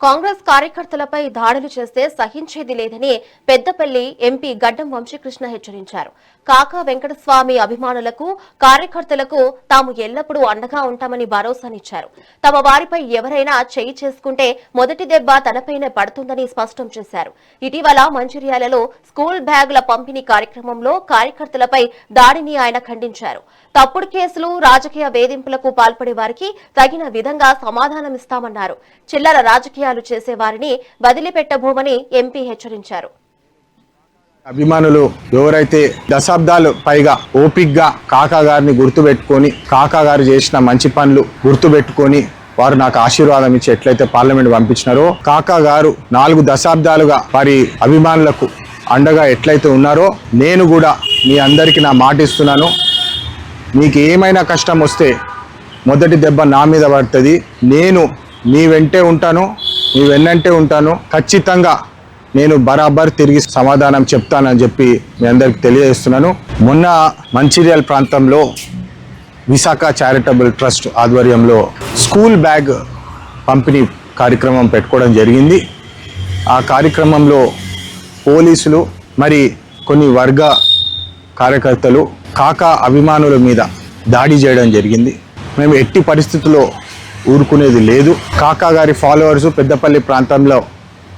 కాంగ్రెస్ కార్యకర్తలపై దాడులు చేస్తే సహించేది లేదని పెద్దపల్లి ఎంపీ గడ్డం వంశీకృష్ణ హెచ్చరించారు. కాకా వెంకటస్వామి అభిమానులకు, కార్యకర్తలకు తాము ఎల్లప్పుడూ అండగా ఉంటామని భరోసానిచ్చారు. తమ వారిపై ఎవరైనా చేయి చేసుకుంటే మొదటి దెబ్బ తనపైనే పడుతుందని స్పష్టం చేశారు. ఇటీవల మంచిర్యాలలో స్కూల్ బ్యాగుల పంపిణీ కార్యక్రమంలో కార్యకర్తలపై దాడిని ఆయన ఖండించారు. తప్పుడు కేసులు, రాజకీయ వేధింపులకు పాల్పడే వారికి తగిన విధంగా సమాధానమిస్తామన్నారు. చిల్లర రాజకీయాలు చేసే వారిని వదిలిపెట్టబోమని ఎంపీ హెచ్చరించారు. అభిమానులు ఎవరైతే దశాబ్దాలు పైగా ఓపిక్గా కాకా గారిని గుర్తుపెట్టుకొని, కాకా గారు చేసిన మంచి పనులు గుర్తుపెట్టుకొని వారు నాకు ఆశీర్వాదం ఇచ్చి ఎట్లయితే పార్లమెంట్ పంపించినారో, కాకా గారు 4 దశాబ్దాలుగా వారి అభిమానులకు అండగా ఎట్లయితే ఉన్నారో, నేను కూడా మీ అందరికీ నా మాట ఇస్తున్నాను. మీకు ఏమైనా కష్టం వస్తే మొదటి దెబ్బ నా మీద పడుతుంది. నేను మీ వెంటే ఉంటాను, మీ వెన్నంటే ఉంటాను. ఖచ్చితంగా నేను బరాబర్ తిరిగి సమాధానం చెప్తానని చెప్పి మీ అందరికి తెలియజేస్తున్నాను. మొన్న మంచిర్యాల ప్రాంతంలో విశాఖ చారిటబుల్ ట్రస్ట్ ఆధ్వర్యంలో స్కూల్ బ్యాగ్ పంపిణీ కార్యక్రమం పెట్టుకోవడం జరిగింది. ఆ కార్యక్రమంలో పోలీసులు మరి కొన్ని వర్గ కార్యకర్తలు కాకా అభిమానుల మీద దాడి చేయడం జరిగింది. మేము ఎట్టి పరిస్థితుల్లో ఊరుకునేది లేదు. కాకా గారి ఫాలోవర్స్ పెద్దపల్లి ప్రాంతంలో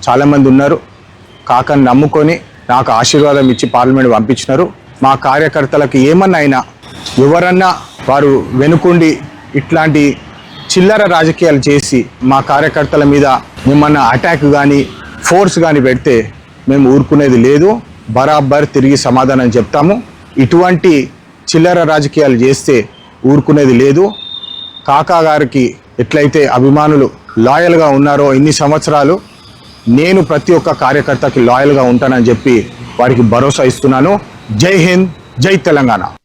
చాలామంది ఉన్నారు. కాకాని నమ్ముకొని నాకు ఆశీర్వాదం ఇచ్చి పార్లమెంట్ పంపించినారు. మా కార్యకర్తలకు ఏమన్నా అయినా ఎవరన్నా వారు వెనుకుండి ఇట్లాంటి చిల్లర రాజకీయాలు చేసి మా కార్యకర్తల మీద ఏమన్నా అటాక్ కానీ ఫోర్స్ కానీ పెడితే మేము ఊరుకునేది లేదు. బరాబర్ తిరిగి సమాధానం చెప్తాము. ఇటువంటి చిల్లర రాజకీయాలు చేస్తే ఊరుకునేది లేదు. కాకా గారికి ఎట్లయితే అభిమానులు లాయల్గా ఉన్నారో ఇన్ని సంవత్సరాలు, నేను ప్రతి ఒక్క కార్యకర్తకి లాయల్గా ఉంటానని చెప్పి వారికి భరోసా ఇస్తున్నాను. జై హింద్, జై తెలంగాణ.